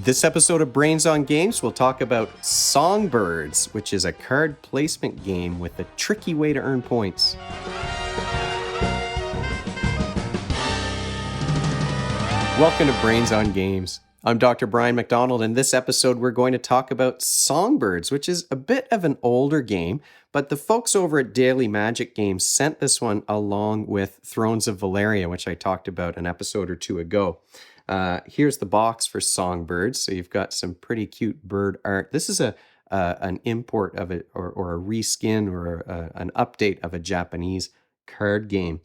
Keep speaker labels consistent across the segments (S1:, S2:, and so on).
S1: This episode of Brains on Games, we'll talk about Songbirds, which is a card placement game with a tricky way to earn points. Welcome to Brains on Games. I'm Dr. Brian McDonald, and this episode we're going to talk about Songbirds, which is a bit of an older game, but the folks over at Daily Magic Games sent this one along with Thrones of Valeria, which I talked about an episode or two ago. Here's the box for Songbirds. So you've got some pretty cute bird art. This is an import of it, or a reskin, or an update of a Japanese card game.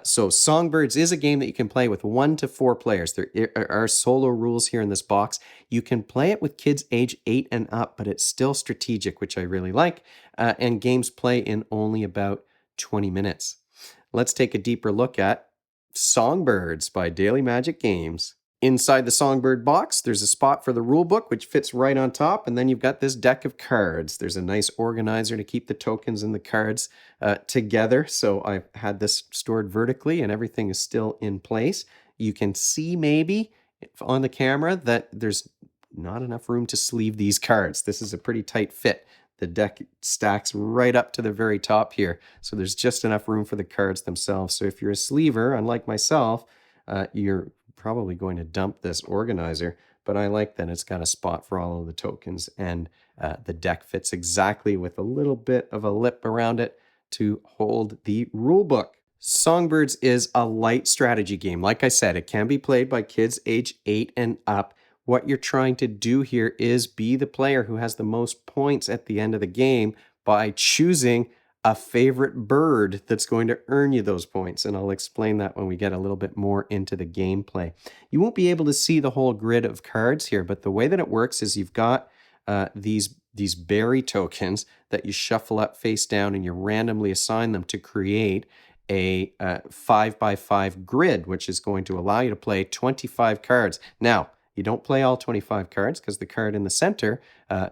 S1: So Songbirds is a game that you can play with 1 to 4 players. There are solo rules here in this box. You can play it with kids age 8 and up, but it's still strategic, which I really like. And games play in only about 20 minutes. Let's take a deeper look at Songbirds by Daily Magic Games. Inside the Songbird box, there's a spot for the rule book, which fits right on top, and then you've got this deck of cards. There's a nice organizer to keep the tokens and the cards together, so I've had this stored vertically, and everything is still in place. You can see maybe on the camera that there's not enough room to sleeve these cards. This is a pretty tight fit. The deck stacks right up to the very top here, so there's just enough room for the cards themselves. So if you're a sleever, unlike myself, you're probably going to dump this organizer, but I like that it's got a spot for all of the tokens, and the deck fits exactly with a little bit of a lip around it to hold the rule book. Songbirds is a light strategy game. Like I said, it can be played by kids age 8 and up. What you're trying to do here is be the player who has the most points at the end of the game by choosing a favorite bird that's going to earn you those points. And I'll explain that when we get a little bit more into the gameplay. You won't be able to see the whole grid of cards here, but the way that it works is you've got these berry tokens that you shuffle up face down, and you randomly assign them to create a 5x5 grid, which is going to allow you to play 25 cards. Now, you don't play all 25 cards because the card in the center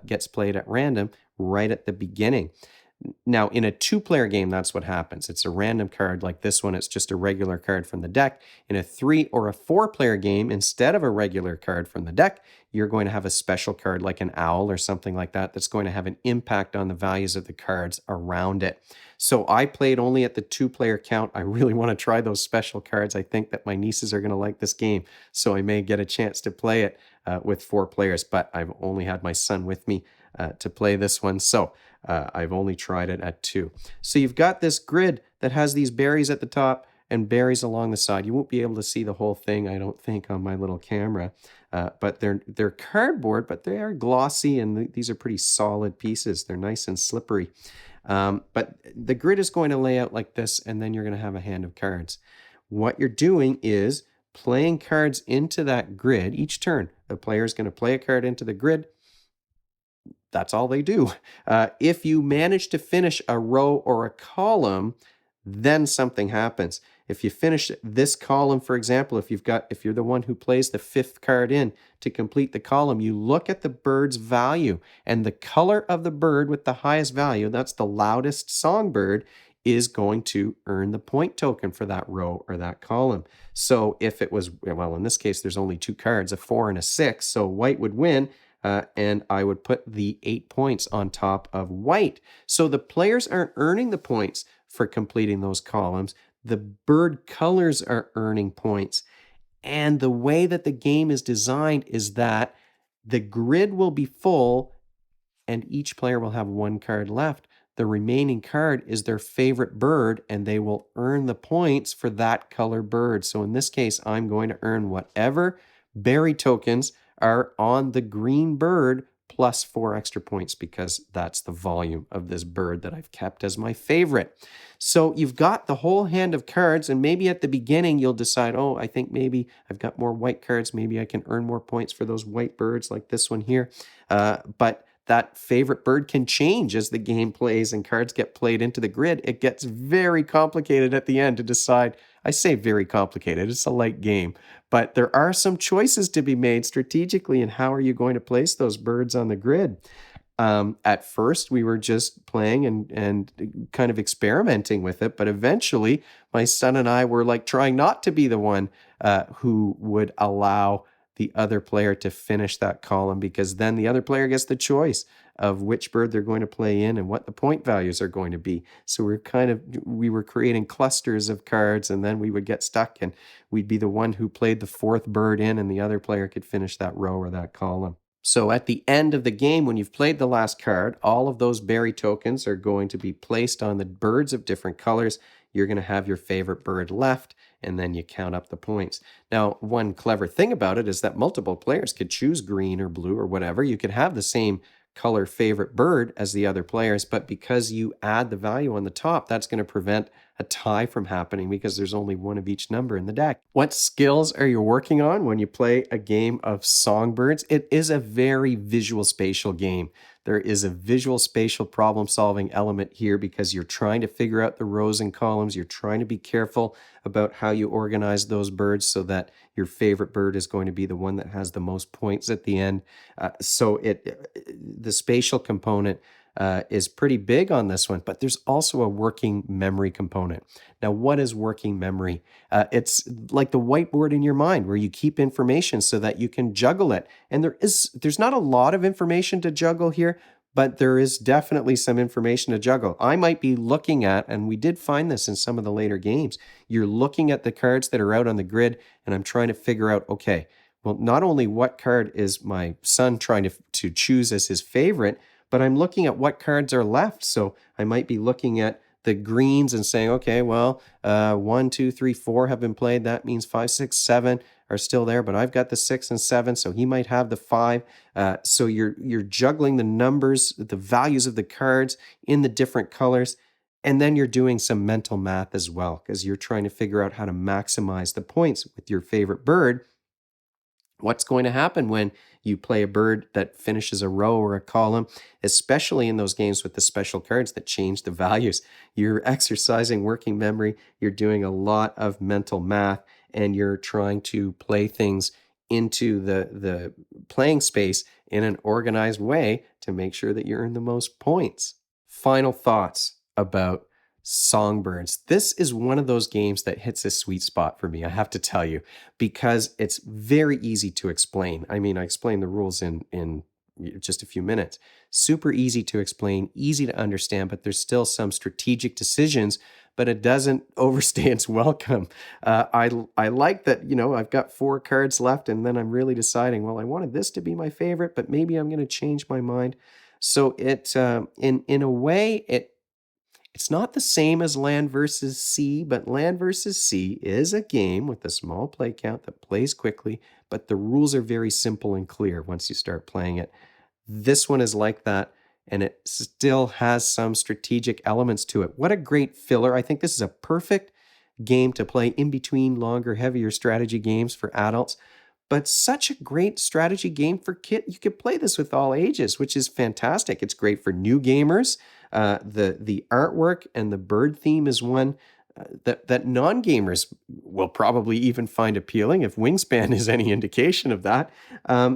S1: gets played at random right at the beginning. Now, in a 2-player game, that's what happens. It's a random card like this one. It's just a regular card from the deck. In a 3 or a 4-player game, instead of a regular card from the deck, you're going to have a special card like an owl or something like that that's going to have an impact on the values of the cards around it. So I played only at the 2-player count. I really want to try those special cards. I think that my nieces are going to like this game, so I may get a chance to play it with 4 players, but I've only had my son with me to play this one, so I've only tried it at 2. So you've got this grid that has these berries at the top and berries along the side. You won't be able to see the whole thing, I don't think, on my little camera, but they're cardboard, but they are glossy, and these are pretty solid pieces. They're nice and slippery. But the grid is going to lay out like this, and then you're going to have a hand of cards. What you're doing is playing cards into that grid each turn. The player is going to play a card into the grid. That's all they do. If you manage to finish a row or a column, then something happens. If you finish this column, for example, if you're the one who plays the 5th card in to complete the column, you look at the bird's value, and the color of the bird with the highest value, that's the loudest songbird, is going to earn the point token for that row or that column. So if it was, well, in this case, there's only 2 cards, a 4 and a 6, so white would win. And I would put the 8 points on top of white. So the players aren't earning the points for completing those columns. The bird colors are earning points. And the way that the game is designed is that the grid will be full and each player will have 1 card left. The remaining card is their favorite bird, and they will earn the points for that color bird. So in this case, I'm going to earn whatever berry tokens are on the green bird plus 4 extra points, because that's the volume of this bird that I've kept as my favorite. So you've got the whole hand of cards, and maybe at the beginning you'll decide, oh, I think maybe I've got more white cards. Maybe I can earn more points for those white birds like this one here. But that favorite bird can change as the game plays and cards get played into the grid. It gets very complicated at the end to decide. I say very complicated, it's a light game, but there are some choices to be made strategically in how are you going to place those birds on the grid. At first, we were just playing and kind of experimenting with it, but eventually my son and I were like trying not to be the one who would allow the other player to finish that column, because then the other player gets the choice of which bird they're going to play in and what the point values are going to be. So we were creating clusters of cards, and then we would get stuck and we'd be the one who played the fourth bird in, and the other player could finish that row or that column. So at the end of the game, when you've played the last card, all of those berry tokens are going to be placed on the birds of different colors. You're going to have your favorite bird left, and then you count up the points. Now, one clever thing about it is that multiple players could choose green or blue or whatever. You could have the same color favorite bird as the other players, but because you add the value on the top, that's going to prevent a tie from happening because there's only one of each number in the deck. What skills are you working on when you play a game of Songbirds? It is a very visual spatial game. There is a visual spatial problem solving element here because you're trying to figure out the rows and columns. You're trying to be careful about how you organize those birds so that your favorite bird is going to be the one that has the most points at the end. The spatial component is pretty big on this one, but there's also a working memory component. Now, what is working memory? It's like the whiteboard in your mind where you keep information so that you can juggle it. And there's not a lot of information to juggle here, but there is definitely some information to juggle. I might be looking at, and we did find this in some of the later games, you're looking at the cards that are out on the grid, and I'm trying to figure out, okay, well, not only what card is my son trying to choose as his favorite, but I'm looking at what cards are left. So I might be looking at the greens and saying, okay, well, 1, 2, 3, 4 have been played. That means 5, 6, 7 are still there, but I've got the 6 and 7, so he might have the 5. So you're juggling the numbers, the values of the cards in the different colors, and then you're doing some mental math as well, because you're trying to figure out how to maximize the points with your favorite bird. What's going to happen when you play a bird that finishes a row or a column, especially in those games with the special cards that change the values? You're exercising working memory, you're doing a lot of mental math, and you're trying to play things into the playing space in an organized way to make sure that you earn the most points. Final thoughts about Songbirds. This is one of those games that hits a sweet spot for me, I have to tell you, because it's very easy to explain. I mean, I explained the rules in just a few minutes. Super easy to explain, easy to understand, but there's still some strategic decisions, but it doesn't overstay its welcome. I like that, I've got 4 cards left, and then I'm really deciding, well, I wanted this to be my favorite, but maybe I'm going to change my mind. So in a way, it's not the same as Land versus Sea, but Land versus Sea is a game with a small play count that plays quickly, but the rules are very simple and clear once you start playing it. This one is like that, and it still has some strategic elements to it. What a great filler. I think this is a perfect game to play in between longer, heavier strategy games for adults, but such a great strategy game for kids. You could play this with all ages, which is fantastic. It's great for new gamers. The artwork and the bird theme is one that non-gamers will probably even find appealing if Wingspan is any indication of that.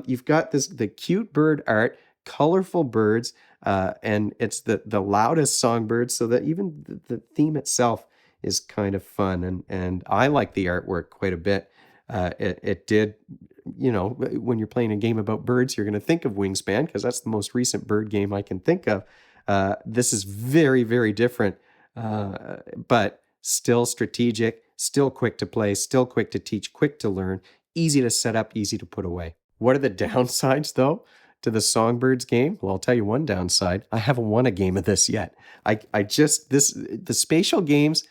S1: You've got the cute bird art, colorful birds, and it's the loudest songbirds, so that even the theme itself is kind of fun. And I like the artwork quite a bit. It did, when you're playing a game about birds, you're going to think of Wingspan because that's the most recent bird game I can think of. This is very, very different, but still strategic, still quick to play, still quick to teach, quick to learn, easy to set up, easy to put away. What are the downsides, though, to the Songbirds game? Well, I'll tell you one downside. I haven't won a game of this yet. The spatial games,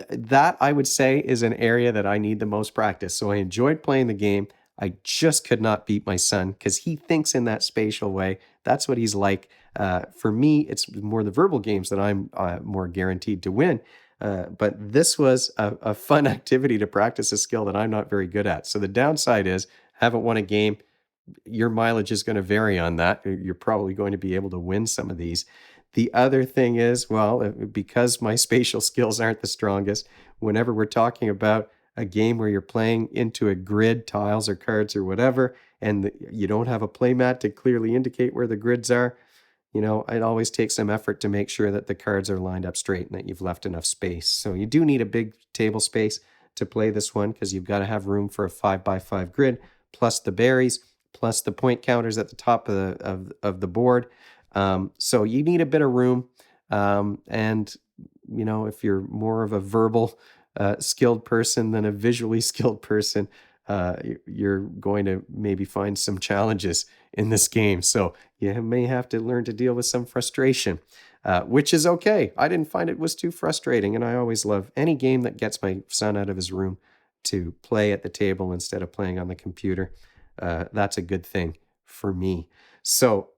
S1: that I would say is an area that I need the most practice. So I enjoyed playing the game. I just could not beat my son because he thinks in that spatial way. That's what he's like. For me, it's more the verbal games that I'm more guaranteed to win. But this was a fun activity to practice a skill that I'm not very good at. So the downside is, haven't won a game. Your mileage is going to vary on that. You're probably going to be able to win some of these. The other thing is, well, because my spatial skills aren't the strongest, whenever we're talking about a game where you're playing into a grid, tiles or cards or whatever, and you don't have a playmat to clearly indicate where the grids are, it always takes some effort to make sure that the cards are lined up straight and that you've left enough space. So you do need a big table space to play this one because you've got to have room for a 5x5 grid, plus the berries, plus the point counters at the top of the board. So you need a bit of room. And, if you're more of a verbal skilled person than a visually skilled person, you're going to maybe find some challenges in this game. So you may have to learn to deal with some frustration, which is okay. I didn't find it was too frustrating. And I always love any game that gets my son out of his room to play at the table instead of playing on the computer. That's a good thing for me. So,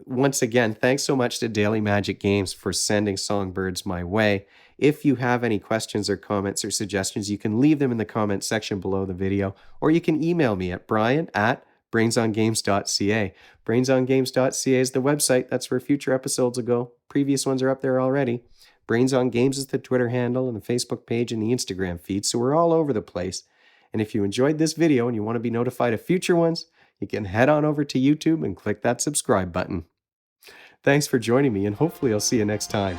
S1: once again, thanks so much to Daily Magic Games for sending Songbirds my way. If you have any questions or comments or suggestions, you can leave them in the comment section below the video, or you can email me at brian@brainsongames.ca. Brainsongames.ca is the website. That's where future episodes will go. Previous ones are up there already. Brains on Games is the Twitter handle and the Facebook page and the Instagram feed, so we're all over the place. And if you enjoyed this video and you want to be notified of future ones, you can head on over to YouTube and click that subscribe button. Thanks for joining me, and hopefully I'll see you next time.